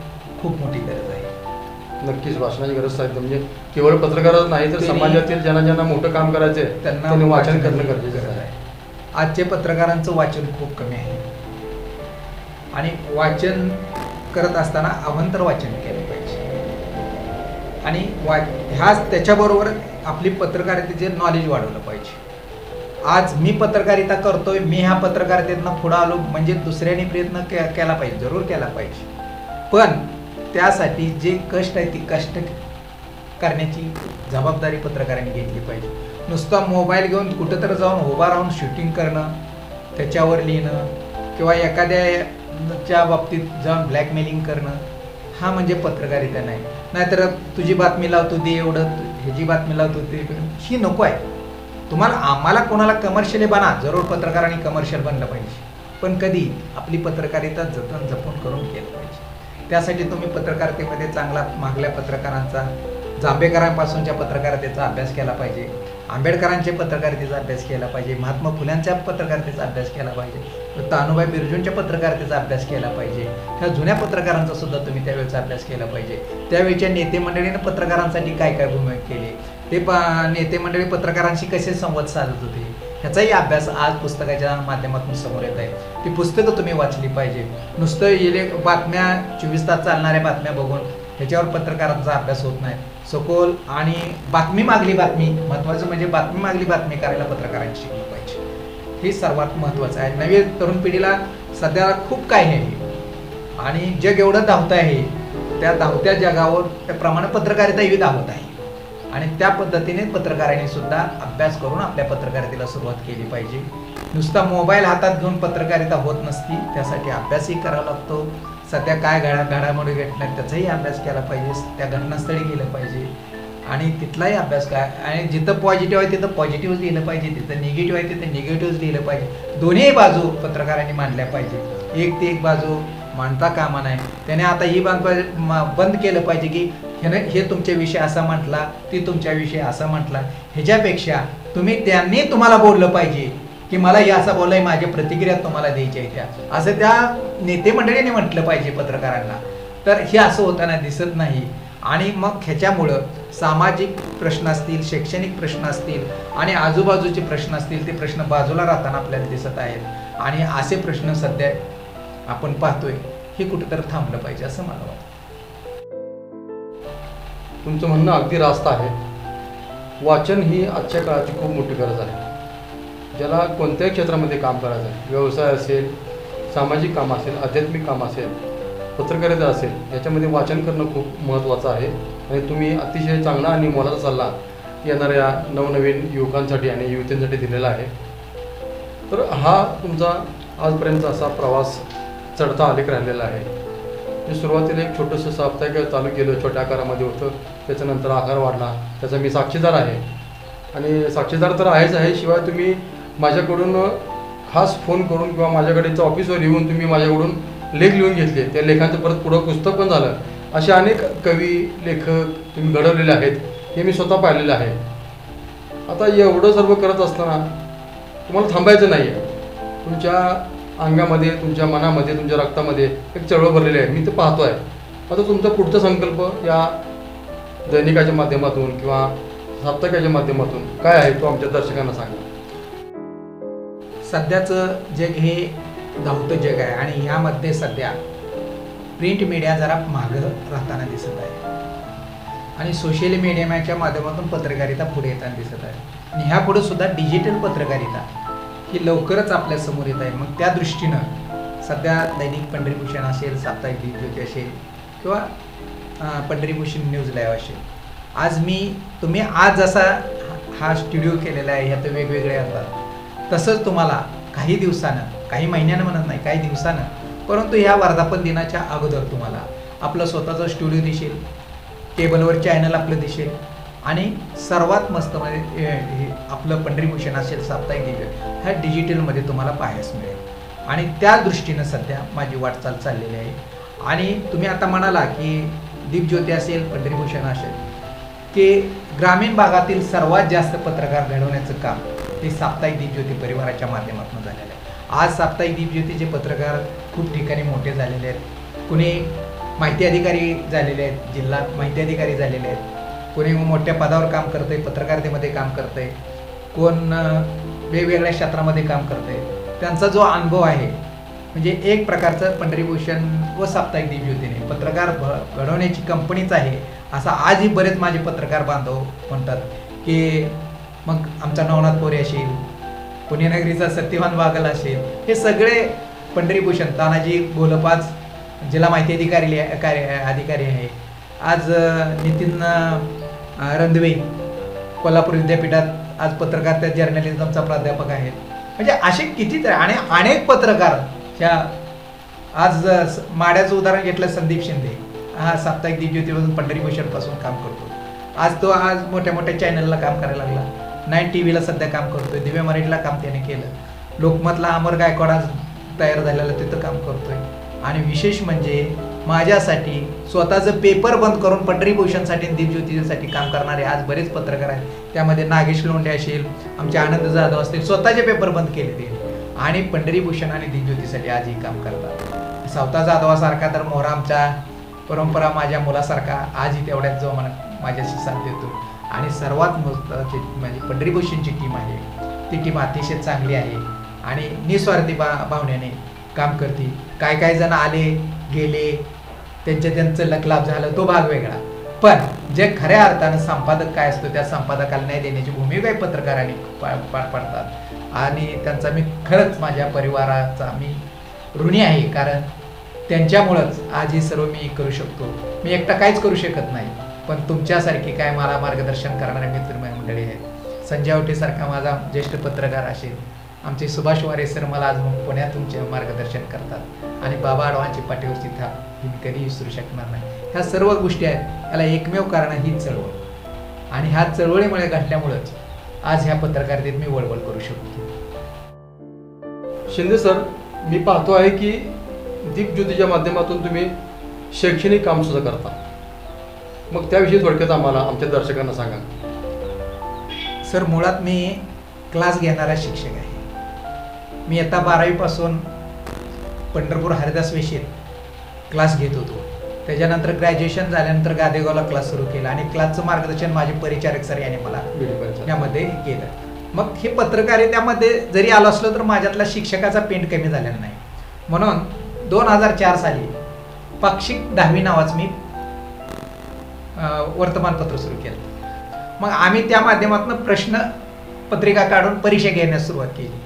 खूप मोठी गरज आहे. नक्कीच वाचनाची गरज आहे. म्हणजे केवळ पत्रकारच नाही तर समाजातील ज्यांना मोठं काम करायचं आहे त्यांनी वाचन करणं गरजेचं आहे. आजच्या पत्रकारांचं वाचन खूप कमी आहे. आणि वाचन करत असताना अवांतर वाचन केलं पाहिजे. आणि ह्याच त्याच्याबरोबर आपली पत्रकारितेचे नॉलेज वाढवलं पाहिजे. आज मी पत्रकारिता करतोय, मी ह्या पत्रकारितेतनं पुढं आलो म्हणजे दुसऱ्यांनी प्रयत्न केला पाहिजे, जरूर केला पाहिजे. पण त्यासाठी जे कष्ट आहे ती कष्ट करण्याची जबाबदारी पत्रकारांनी घेतली पाहिजे. नुसता मोबाईल घेऊन कुठं तर जाऊन उभा राहून शूटिंग करणं, त्याच्यावर लिहिणं किंवा एखाद्याच्या बाबतीत जाऊन ब्लॅकमेलिंग करणं, हा म्हणजे पत्रकारिता नाही. नाहीतर तुझी बातमी लावतो दे एवढं, ह्याची बातमी लावतो ते, ही नको आहे. तुम्हाला आम्हाला कोणाला कमर्शियली बना, जरूर पत्रकारांनी कमर्शियल बनलं पाहिजे, पण कधी आपली पत्रकारिता जतन जपून करून केलं पाहिजे. त्यासाठी तुम्ही पत्रकारितेमध्ये चांगला मागल्या पत्रकारांचा, जांभेकरांपासूनच्या पत्रकारितेचा अभ्यास केला पाहिजे, आंबेडकरांच्या पत्रकारितेचा अभ्यास केला पाहिजे, महात्मा फुल्यांच्या पत्रकारितेचा अभ्यास केला पाहिजे, तानुबाई बिर्जूंच्या पत्रकारितेचा अभ्यास केला पाहिजे. ह्या जुन्या पत्रकारांचा सुद्धा तुम्ही त्यावेळेचा अभ्यास केला पाहिजे. त्यावेळच्या नेते मंडळीनं पत्रकारांसाठी काय काय भूमिका केली, ते नेते मंडळी पत्रकारांशी कसे संवाद साधत होते, ह्याचाही अभ्यास आज पुस्तकाच्या माध्यमातून समोर येत आहे. ती पुस्तकं तुम्ही वाचली पाहिजे. नुसतं बातम्या 24 तास चालणाऱ्या बातम्या बघून ह्याच्यावर पत्रकारांचा अभ्यास होत नाही. सखोल आणि बातमी मागली बातमी, महत्त्वाचं म्हणजे बातमी मागली बातमी करायला पत्रकारांनी शिकलं पाहिजे. हे सर्वात महत्त्वाचं आहे. नवीन तरुण पिढीला सध्या खूप काय आहे, आणि जग एवढं धावतं आहे, त्या धावत्या जगावर त्याप्रमाणे पत्रकारिता ही धावत आहे आणि त्या पद्धतीने पत्रकारांनी सुद्धा अभ्यास करून आपल्या पत्रकारितेला सुरुवात केली पाहिजे. नुसता मोबाईल हातात घेऊन पत्रकारिता होत नसती, त्यासाठी अभ्यासही करावा लागतो. सध्या काय घडामोडी घडणार त्याचाही अभ्यास केला पाहिजे, त्या घटनास्थळी गेलं पाहिजे आणि तिथलाही अभ्यास काय, आणि जिथं पॉझिटिव्ह आहे तिथं पॉझिटिव्ह लिहिलं पाहिजे, जिथं निगेटिव्ह आहे तिथं निगेटिव्ह लिहिलं पाहिजे. दोन्ही बाजू पत्रकारांनी मांडल्या पाहिजे, एक ते एक बाजू मांडता कामा नाही. त्याने आता ही बंद केलं पाहिजे की हे तुमच्याविषयी असा म्हटला, ती तुमच्याविषयी असा म्हटला. ह्याच्यापेक्षा त्यांनी तुम्हाला बोललं पाहिजे की मला हे असं बोललंय, माझ्या प्रतिक्रिया तुम्हाला द्यायच्या आहेत त्या, असं त्या नेते मंडळीने म्हटलं पाहिजे पत्रकारांना. तर हे असं होताना दिसत नाही आणि मग ह्याच्यामुळं सामाजिक प्रश्न असतील, शैक्षणिक प्रश्न असतील आणि आजूबाजूचे प्रश्न असतील, ते प्रश्न बाजूला राहताना आपल्याला दिसत आहेत आणि असे प्रश्न सध्या आपण पाहतोय, हे कुठेतरी थांबलं पाहिजे असं मला वाटतं. तुमचं म्हणणं अगदी रास्त आहे. वाचन ही आजच्या काळाची खूप मोठी गरज आहे. ज्याला कोणत्याही क्षेत्रामध्ये काम करायचं आहे, व्यवसाय असेल, सामाजिक काम असेल, आध्यात्मिक काम असेल, पत्रकारिता असेल, याच्यामध्ये वाचन करणं खूप महत्त्वाचं आहे. आणि तुम्ही अतिशय चांगला आणि मोलाचा सल्ला येणाऱ्या नवनवीन युवकांसाठी आणि युवतींसाठी दिलेला आहे. तर हा तुमचा आजपर्यंत असा प्रवास चढता आलेख राहिलेला आहे. मी सुरुवातीला एक छोटंसं साप्ताहिक चालू केलं, छोट्या आकारामध्ये होतं, त्याच्यानंतर आकार वाढला, त्याचा मी साक्षीदार आहे आणि साक्षीदार तर आहेच आहे. शिवाय तुम्ही माझ्याकडून खास फोन करून किंवा माझ्याकडे ऑफिसवर येऊन तुम्ही माझ्याकडून लेख लिहून घेतले, त्या लेखांचं परत पुढं पुस्तक पण झालं. असे अनेक कवी, लेखक तुम्ही घडवलेले आहेत, हे मी स्वतः पाहिलेलं आहे. आता एवढं सर्व करत असताना तुम्हाला थांबायचं नाही आहे. तुमच्या अंगामध्ये, तुमच्या मनामध्ये, तुमच्या रक्तामध्ये एक चळवळ भरलेली आहे, मी ते पाहतो आहे. आता तुमचा पुढचा संकल्प या दैनिकाच्या माध्यमातून किंवा साप्ताहिकाच्या माध्यमातून काय आहे, तो आमच्या दर्शकांना सांगा. सध्याचं जग हे धावतं जग आहे आणि ह्यामध्ये सध्या प्रिंट मीडिया जरा मागं राहताना दिसत आहे आणि सोशल मीडियाच्या माध्यमातून पत्रकारिता पुढे येताना दिसत आहे आणि ह्यापुढे सुद्धा डिजिटल पत्रकारिता ही लवकरच आपल्या समोर येत आहे. मग त्या दृष्टीनं सध्या दैनिक पंढरीभूषण असेल, साप्ताहिक दीपज्योती असेल किंवा पंढरीभूषण न्यूज लाईव्ह असेल, तुम्ही आज जसा हा स्टुडिओ केलेला आहे, ह्यात वेगवेगळे असतात, तसंच तुम्हाला काही दिवसानं, काही महिन्यानं म्हणत नाही, काही दिवसानं, परंतु ह्या वर्धापन दिनाच्या अगोदर तुम्हाला आपलं स्वतःचं स्टुडिओ दिसेल, केबलवर चॅनल आपलं दिसेल आणि सर्वात मस्त म्हणजे आपलं पंढरीभूषण असेल, साप्ताहिक दीपज्योती ह्या डिजिटलमध्ये तुम्हाला पाहायला मिळेल आणि त्या दृष्टीनं सध्या माझी वाटचाल चाललेली आहे. आणि तुम्ही आता म्हणाला की दीपज्योती असेल, पंढरीभूषण असेल, की ग्रामीण भागातील सर्वात जास्त पत्रकार घडवण्याचं काम ते साप्ताहिक दीपज्योती परिवाराच्या माध्यमातून झालेलं आहे. आज साप्ताहिक दीपज्योतीचे पत्रकार खूप ठिकाणी मोठे झालेले आहेत. कुणी माहिती अधिकारी झालेले आहेत, जिल्हा माहिती अधिकारी झालेले आहेत, कोणी मोठ्या पदावर काम करतंय, पत्रकारितेमध्ये काम करतंय, कोण वेगवेगळ्या क्षेत्रामध्ये काम करतंय. त्यांचा जो अनुभव आहे म्हणजे एक प्रकारचं पंढरीभूषण व साप्ताहिक दीपज्योतीने पत्रकार घडवण्याची कंपनीच आहे असं आजही बरेच माझे पत्रकार बांधव म्हणतात. की मग आमचा नवनाथ पोरे असेल, पुण्यनगरीचा सत्यवान बागल असेल, हे सगळे पंढरीभूषण, तानाजी गोलपाज जिल्हा माहिती अधिकारी आहे, आज नितीन रंधवे कोल्हापूर विद्यापीठात आज पत्रकारिता जर्नलिझमचा प्राध्यापक आहेत. म्हणजे असे कितीतरी आणि अनेक पत्रकार ह्या आज माड्याचं उदाहरण घेतलं, संदीप शिंदे हा साप्ताहिक दीपज्योतीपासून पंढरीभूषणपासून काम करतो. आज मोठ्या मोठ्या चॅनलला काम करायला लागला, 9 TV ला सध्या काम करतोय, दिव्य मराठीला काम त्याने केलं, लोकमतला अमर गायकवाड आज तयार झालेला तिथं काम करतोय. आणि विशेष म्हणजे माझ्यासाठी स्वतःचं पेपर बंद करून पंढरीभूषणसाठी आणि दीपज्योतीसाठी काम करणारे आज बरेच पत्रकार आहेत. त्यामध्ये नागेश लोंढे असेल, आमचे आनंद जाधव असतील, स्वतःचे पेपर बंद केले ते आणि पंढरीभूषण आणि दीपज्योतीसाठी आजही काम करतात. सावता जाधवासारखा तर मोहरा आमच्या परंपरा माझ्या मुलासारखा आजही तेवढ्याच जो माझ्याशी साथ देतो. आणि सर्वात महत्त्वाची म्हणजे पंढरीभूषणची टीम आहे, ती टीम अतिशय चांगली आहे आणि निस्वार्थी भावनेने काम करते. काय जण आले गेले, त्यांचं लकलाभ झालं, तो भाग वेगळा, पण जे खऱ्या अर्थानं संपादक काय असतो त्या संपादकाला न्याय देण्याची भूमिका पत्रकारांनी पार पाडतात आणि त्यांचा मी खरंच माझ्या परिवाराचा मी ऋणी आहे. कारण त्यांच्यामुळंच आज हे सर्व मी करू शकतो. मी एकटा काहीच करू शकत नाही, पण तुमच्यासारखी काय मला मार्गदर्शन करणारे मित्रमंडळी आहेत. संजय आवटेसारखा माझा ज्येष्ठ पत्रकार असेल, आमचे सुभाष वारे सर मला आज पुण्यात तुमचे मार्गदर्शन करतात, आणि बाबा आडवांची पाठीवरची थाप ही मी कधी विसरू शकणार नाही. ह्या सर्व गोष्टी आहेत, याला एकमेव कारण ही चळवळ, आणि ह्या चळवळीमुळे घडल्यामुळंच आज ह्या पत्रकारितेत मी वळवळ करू शकतो. शिंदे सर, मी पाहतो आहे की दीपज्योतीच्या माध्यमातून तुम्ही शैक्षणिक काम सुद्धा करता. मग त्याविषयी थोडक्यात आम्हाला, आमच्या दर्शकांना सांगा. सर, मुळात मी क्लास घेणारा शिक्षक आहे. मी आता 12वी पासून पंढरपूर हरिदास वेशीत क्लास घेत होतो. त्याच्यानंतर ग्रॅज्युएशन झाल्यानंतर गादेगावला क्लास सुरू केला, आणि क्लासचं मार्गदर्शन माझे परिचारक सर यांनी मला यामध्ये केलं. मग हे पत्रकारितेमध्ये जरी आलो असलो तर माझ्यातला शिक्षकाचा पेंट कमी झालेला नाही. म्हणून 2004 साली पाक्षिक 10वी नावाचं मी वर्तमानपत्र सुरू केलं. मग आम्ही त्या माध्यमातून प्रश्न पत्रिका काढून परीक्षा घेण्यास सुरुवात केली.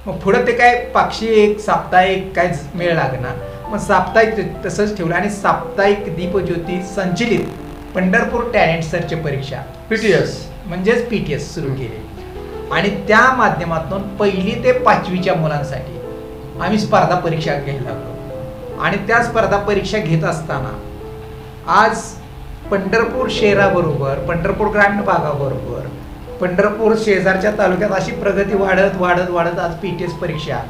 मग पुढं ते काय पाक्षिक साप्ताहिक काय मेळ लागणार, मग साप्ताहिक तसंच ठेवलं, आणि साप्ताहिक दीपज्योती संचलित पंढरपूर टॅलेंट सर्च परीक्षा PTS म्हणजेच PTS सुरू केली. आणि त्या माध्यमातून 1ली ते 5वीच्या मुलांसाठी आम्ही स्पर्धा परीक्षा घ्यायला लागलो. आणि त्या स्पर्धा परीक्षा घेत असताना आज पंढरपूर शहराबरोबर, पंढरपूर ग्रामीण भागाबरोबर, पंढरपूर शेजारच्या तालुक्यात अशी प्रगती वाढत वाढत वाढत आज PTS परीक्षा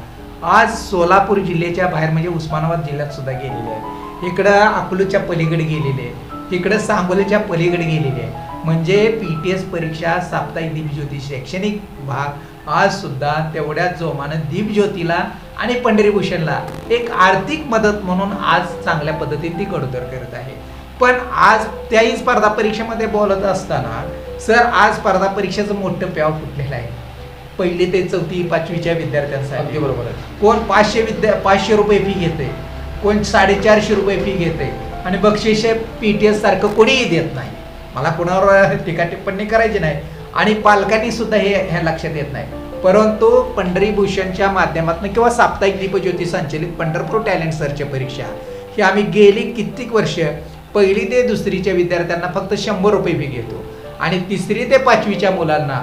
आज सोलापूर जिल्ह्याच्या बाहेर म्हणजे उस्मानाबाद जिल्ह्यात सुद्धा गेलेली आहे. इकडं अकलूजच्या पलीकडे गेलेली आहे, इकडं सांगोलीच्या पलीकडे गेलेली आहे. म्हणजे PTS परीक्षा साप्ताहिक दीपज्योती शैक्षणिक भाग आज सुद्धा तेवढ्याच जोमानं दीपज्योतीला आणि पंढरीभूषणला एक आर्थिक मदत म्हणून आज चांगल्या पद्धतीने ती गडोदर करत आहे. पण आज त्याही स्पर्धा परीक्षेमध्ये बोलत असताना सर, आज स्पर्धा परीक्षेचं मोठं प्याव फुटलेलं आहे. 1ली ते 4थी 5वीच्या विद्यार्थ्यांसाठी. बरोबर आहे. कोण 500 रुपये फी घेते, कोण 450 रुपये फी घेते, आणि बक्षीस PTS सारखं कोणीही देत नाही. मला कोणावर टीका टिप्पणी करायची नाही, आणि पालकांनी सुद्धा हे लक्षात येत नाही. परंतु पंढरीभूषणच्या माध्यमातून किंवा साप्ताहिक दीपज्योती संचलित पंढरपूर टॅलेंट सर्च परीक्षा ही आम्ही गेली कित्येक वर्ष 1ली ते 2रीच्या विद्यार्थ्यांना फक्त 100 रुपये फी घेतो, आणि 3री ते 5वीच्या मुलांना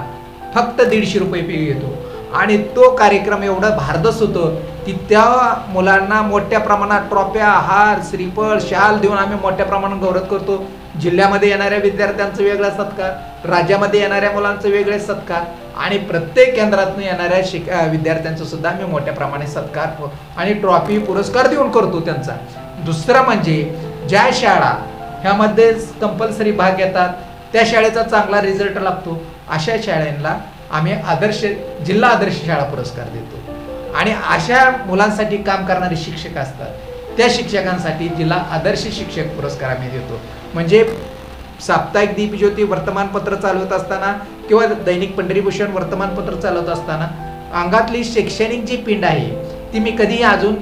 फक्त 150 रुपये फी घेतो. आणि तो कार्यक्रम एवढा भारदस्त होतो की त्या मुलांना मोठ्या प्रमाणात ट्रॉफ्या, हार, श्रीफळ, शाल देऊन आम्ही मोठ्या प्रमाणात गौरव करतो. जिल्ह्यामध्ये येणाऱ्या विद्यार्थ्यांचं वेगळा सत्कार, राज्यामध्ये येणाऱ्या मुलांचं वेगळे सत्कार, आणि प्रत्येक केंद्रातून येणाऱ्या विद्यार्थ्यांचं सुद्धा आम्ही मोठ्या प्रमाणात सत्कार आणि ट्रॉफी पुरस्कार देऊन करतो त्यांचा. दुसरं म्हणजे ज्या शाळा ह्यामध्ये कंपल्सरी भाग घेतात, त्या शाळेचा चांगला रिझल्ट लागतो, अशा शाळांना आम्ही जिल्हा आदर्श शाळा पुरस्कार देतो. आणि अशा मुलांसाठी काम करणारे शिक्षक असतात, त्या शिक्षकांसाठी जिल्हा आदर्श शिक्षक पुरस्कार आम्ही देतो. म्हणजे साप्ताहिक दीपज्योती वर्तमानपत्र चालवत असताना किंवा दैनिक पंढरीभूषण वर्तमानपत्र चालवत असताना अंगातली शैक्षणिक जी पिंड आहे ती मी कधीही अजून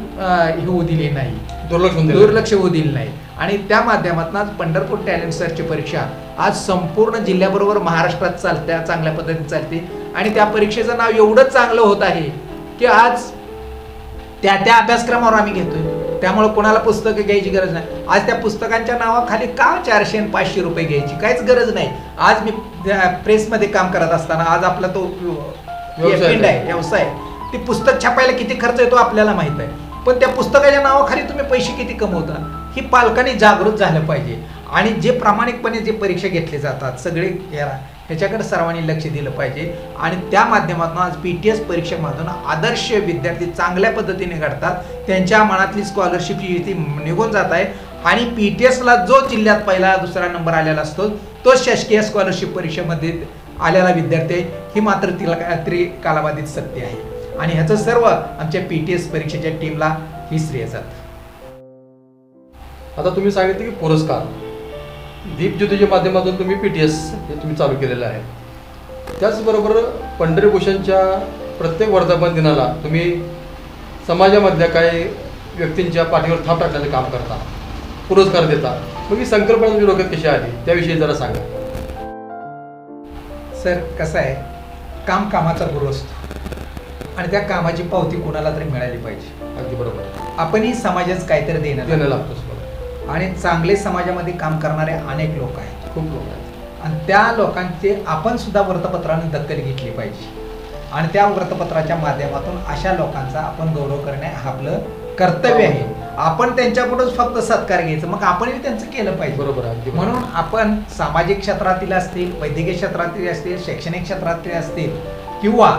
होऊ दिली नाही, दुर्लक्ष होऊ दिली नाही. आणि त्या माध्यमातून आज पंढरपूर टॅलेंट सर्च परीक्षा आज संपूर्ण जिल्ह्याबरोबर महाराष्ट्रात चालत्या, चांगल्या पद्धतीने चालते. आणि त्या परीक्षेचं नाव एवढं चांगलं होत आहे की आज त्या अभ्यासक्रमावर आम्ही घेतोय. त्यामुळे कोणाला पुस्तकं घ्यायची गरज नाही. आज त्या पुस्तकांच्या नावाखाली का 400 आणि 500 रुपये घ्यायची काहीच गरज नाही. आज मी प्रेसमध्ये काम करत असताना आज आपला तो व्यवसाय, ती पुस्तक छापायला किती खर्च येतो आपल्याला माहित आहे, पण त्या पुस्तकाच्या नावाखाली तुम्ही पैसे किती कमवता ही पालकांनी जागृत झालं पाहिजे. आणि जे प्रामाणिकपणे जे परीक्षा घेतले जातात सगळे ह्याच्याकडे सर्वांनी लक्ष दिलं पाहिजे. आणि त्या माध्यमातून आज PTS परीक्षेमधून आदर्श विद्यार्थी चांगल्या पद्धतीने घडतात, त्यांच्या मनातली स्कॉलरशिप ती निघून जात आहे. आणि PTSला जो जिल्ह्यात पहिला दुसरा नंबर आलेला असतो तो शासकीय स्कॉलरशिप परीक्षेमध्ये आलेला विद्यार्थी ही मात्र तिला कालावधीत सत्य आहे. आणि ह्याचं सर्व आमच्या PTS परीक्षेच्या टीमला ही श्रेय जातं. आता तुम्ही सांगितले की पुरस्कार दीपज्योतीच्या माध्यमातून तुम्ही PTS हे तुम्ही चालू केलेलं आहे. त्याचबरोबर पंढरीभूषणच्या प्रत्येक वर्धापन दिनाला तुम्ही समाजामधल्या काही व्यक्तींच्या पाठीवर थाप टाकण्याचं काम करता, पुरस्कार देता. मग ही संकल्पना तुमच्या डोक्यात कशी आली त्याविषयी जरा सांगा. सर, कसं आहे, काम कामाचा गुरु असतो आणि त्या कामाची पावती कोणाला तरी मिळाली पाहिजे. अगदी बरोबर. आपणही समाजाच काहीतरी देणं लागतोच. आणि चांगले समाजामध्ये काम करणारे अनेक लोक आहेत, खूप लोक आहेत. आणि त्या लोकांचे आपण सुद्धा वृत्तपत्राने दखल घेतली पाहिजे आणि त्या वृत्तपत्राच्या माध्यमातून अशा लोकांचा आपण गौरव करणे हा आपलं कर्तव्य आहे. आपण त्यांच्याकडूनच फक्त सत्कार घ्यायचं, मग आपणही त्यांचं केलं पाहिजे. बरोबर आहे. म्हणून आपण सामाजिक क्षेत्रातील असतील, वैद्यकीय क्षेत्रातील असतील, शैक्षणिक क्षेत्रातील असतील किंवा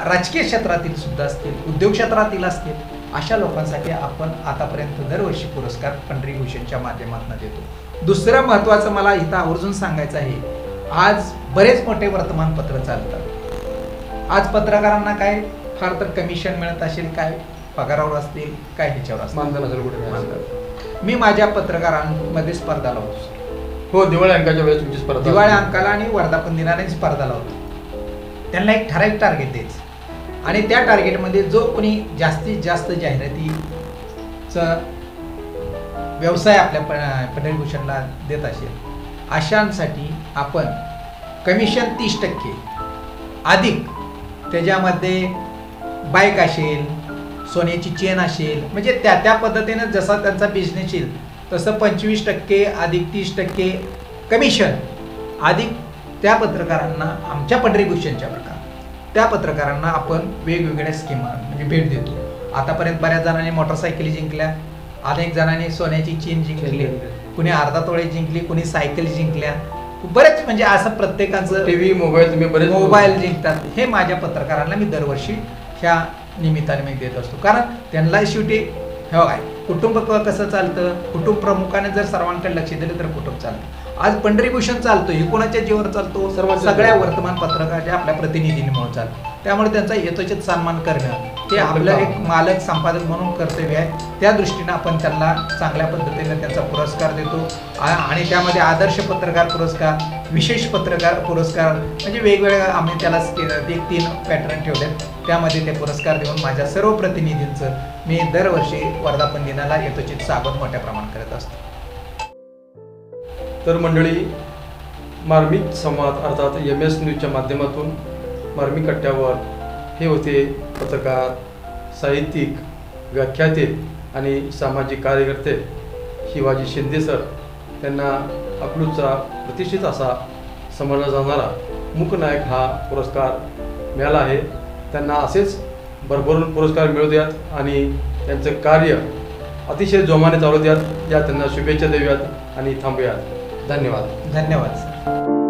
राजकीय क्षेत्रातील सुद्धा असतील, उद्योग क्षेत्रातील असतील, अशा लोकांसाठी आपण आतापर्यंत दरवर्षी पुरस्कार पंढरी भूषणच्या माध्यमातून देतो. दुसरं महत्त्वाचं मला इथं आवर्जून सांगायचं आहे, आज बरेच मोठे वर्तमानपत्र चालतात. आज पत्रकारांना काय फार तर कमिशन मिळत असेल, काय पगारावर असतील, काय ह्याच्यावर असतील, मानधन असेल कुठे. मी माझ्या पत्रकारांमध्ये स्पर्धा लावतो. हो, दिवाळी अंकाच्या वेळेस तुमची स्पर्धा. दिवाळी अंकाला आणि वर्धापन दिनाला स्पर्धा लावतो. त्यांना एक ठराविक टार्गेट द्यायचं आणि त्या टार्गेटमध्ये जो कोणी जास्तीत जास्त जाहिरातीचं व्यवसाय आपल्या पंढरी भूषणला देत असेल अशांसाठी आपण कमिशन 30% अधिक, त्याच्यामध्ये बाईक असेल, सोन्याची चेन असेल, म्हणजे त्या पद्धतीनं जसा त्यांचा बिझनेस येईल तसं 25% अधिक 30% कमिशन अधिक त्या पत्रकारांना, आमच्या पंढरी भूषणच्या प्रकार त्या पत्रकारांना आपण वेगवेगळ्या स्कीम म्हणजे भेट देतो. आतापर्यंत बऱ्याच जणांनी मोटरसायकली जिंकल्या, अनेक जणांनी सोन्याची चेन जिंकली, कुणी अर्धा तोळे जिंकली, कुणी सायकल जिंकल्या, बरेच म्हणजे असं प्रत्येकाचं टीव्ही, मोबाईल, तुम्ही बरेच मोबाईल जिंकतात. हे माझ्या पत्रकारांना मी दरवर्षी ह्या निमित्ताने मी देत असतो, कारण त्यांना शेवटी हे काय कुटुंब कसं चालतं, कुटुंब प्रमुखाने जर सर्वांकडे लक्ष दिलं तर कुटुंब चालतं. आज पंढरी भूषण चालतो, हे कोणाच्या जीवावर चालतो, सगळ्या वर्तमानपत्राच्या आपल्या प्रतिनिधींमुळे चालतो. त्यामुळे त्यांचा यथोचित सन्मान करणं हे आपलं एक मालक संपादक म्हणून कर्तव्य आहे. त्या दृष्टीनं आपण त्यांना चांगल्या पद्धतीने त्यांचा पुरस्कार देतो आणि त्यामध्ये आदर्श पत्रकार पुरस्कार, विशेष पत्रकार पुरस्कार, म्हणजे वेगवेगळ्या आम्ही त्याला 3 पॅटर्न ठेवले. त्यामध्ये ते पुरस्कार देऊन माझ्या सर्व प्रतिनिधींचं मी दरवर्षी वर्धापन दिनाला यथोचित स्वागत मोठ्या प्रमाणात करत असतो. तर मंडळी, मार्मिक संवाद अर्थात MS न्यूजच्या माध्यमातून मार्मिक कट्ट्यावर हे होते पत्रकार, साहित्यिक, व्याख्याते आणि सामाजिक कार्यकर्ते शिवाजी शिंदे सर. त्यांना अकलूजचा प्रतिष्ठित असा समजला जाणारा मूकनायक हा पुरस्कार मिळाला आहे. त्यांना असेच भरभरून पुरस्कार मिळू द्यात आणि त्यांचं कार्य अतिशय जोमाने चालू द्यात, या त्यांना शुभेच्छा देऊयात आणि थांबूयात. धन्यवाद. धन्यवाद सर.